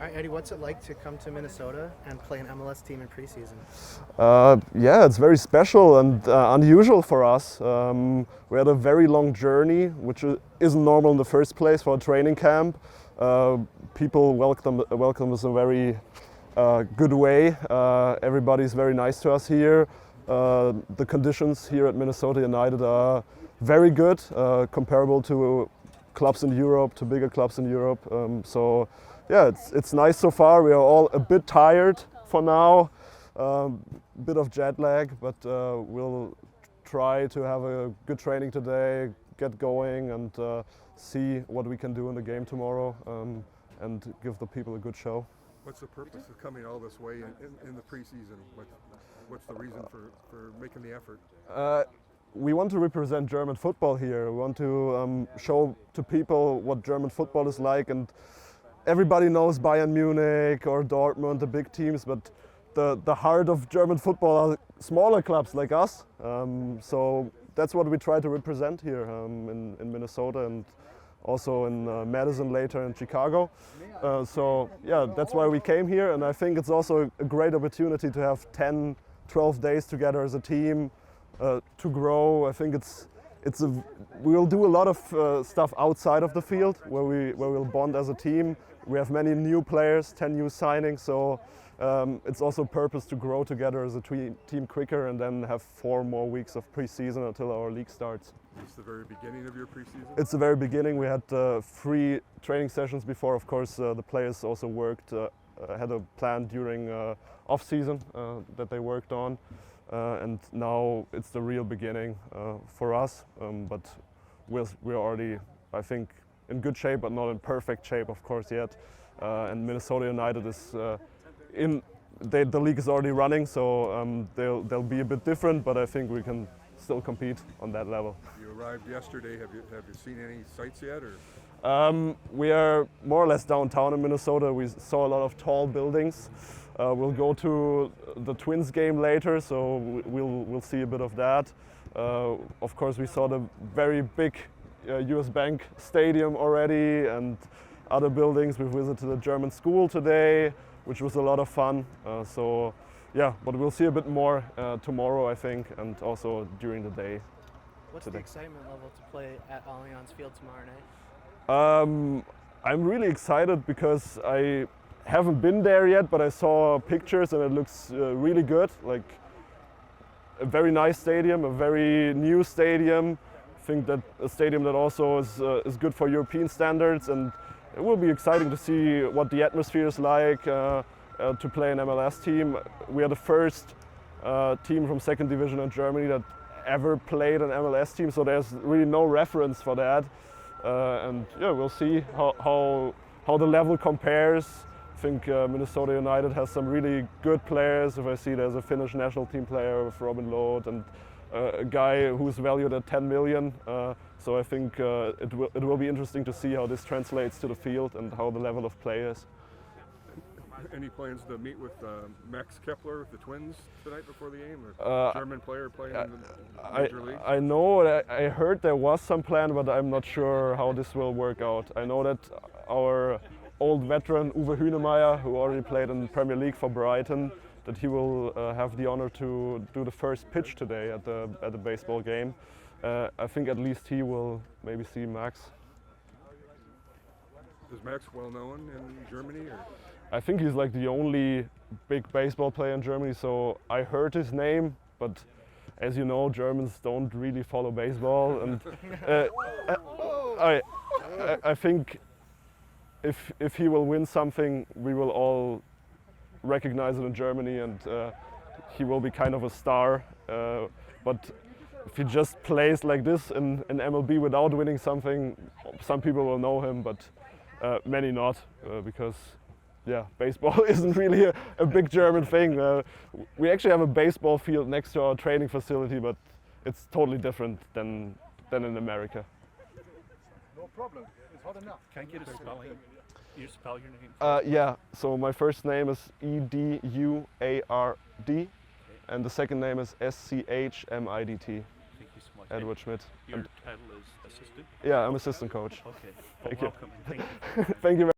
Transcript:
All right, Eddie, what's it like to come to Minnesota and play an MLS team in preseason? Yeah, it's very special and unusual for us. We had a very long journey, which isn't normal in the first place for a training camp. People welcome us in a very good way. Everybody's very nice to us here. The conditions here at Minnesota United are very good, comparable to clubs in Europe, to bigger clubs in Europe. So yeah, it's nice so far. We are all a bit tired for now, bit of jet lag, but we'll try to have a good training today, get going, and see what we can do in the game tomorrow, and give the people a good show. What's the purpose of coming all this way in the preseason? What's the reason for making the effort? We want to represent German football here. We want to show to people what German football is like, and everybody knows Bayern Munich or Dortmund, the big teams, but the heart of German football are smaller clubs like us. So that's what we try to represent here in Minnesota, and also in Madison later in Chicago. So yeah, that's why we came here, and I think it's also a great opportunity to have 10, 12 days together as a team, to grow. I think we'll do a lot of stuff outside of the field where we'll bond as a team. We have many new players, 10 new signings, so it's also a purpose to grow together as a team quicker and then have 4 more weeks of preseason until our league starts. It's the very beginning of your preseason? It's the very beginning. We had 3 training sessions before. Of course, the players also worked, had a plan during off-season that they worked on. And now it's the real beginning for us, but we're already, I think, in good shape, but not in perfect shape, of course, yet. And Minnesota United is the league is already running, so they'll be a bit different, but I think we can still compete on that level. You arrived yesterday. Have you seen any sights yet, or? We are more or less downtown in Minnesota. We saw a lot of tall buildings. We'll go to the Twins game later, so we'll see a bit of that. Of course, we saw the very big US Bank Stadium already and other buildings. We visited a German school today, which was a lot of fun. So yeah, but we'll see a bit more tomorrow, I think, and also during the day. What's today. The excitement level to play at Allianz Field tomorrow night? I'm really excited because I haven't been there yet, but I saw pictures and it looks really good. Like a very nice stadium, a very new stadium. I think that a stadium that also is good for European standards, and it will be exciting to see what the atmosphere is like to play an MLS team. We are the first team from second division in Germany that ever played an MLS team, so there's really no reference for that. And yeah, we'll see how the level compares. I think Minnesota United has some really good players. If I see there's a Finnish national team player with Robin Lod and a guy who's valued at 10 million. So I think it will be interesting to see how this translates to the field and how the level of play is. Any plans to meet with Max Kepler with the Twins tonight before the game? Or German player playing in the Major League? I know, I heard there was some plan, but I'm not sure how this will work out. I know that our old veteran Uwe Hünemeyer, who already played in the Premier League for Brighton, that he will have the honor to do the first pitch today at the baseball game. I think at least he will maybe see Max. Is Max well known in Germany? Or? I think he's like the only big baseball player in Germany, so I heard his name, but as you know, Germans don't really follow baseball, and I think if he will win something, we will all recognize it in Germany, and he will be kind of a star. But if he just plays like this in MLB without winning something, some people will know him, but many not, because yeah, baseball isn't really a big German thing. We actually have a baseball field next to our training facility, but it's totally different than in America. No problem. It's hot enough. Can I get a spelling? You spell your name? Yeah, so my first name is Eduard, okay. And the second name is Schmidt. Thank you so much. Eduard Schmidt. Your title is assistant? Yeah, I'm assistant coach. Okay. Thank Well, you. welcome. Thank you. Thank you.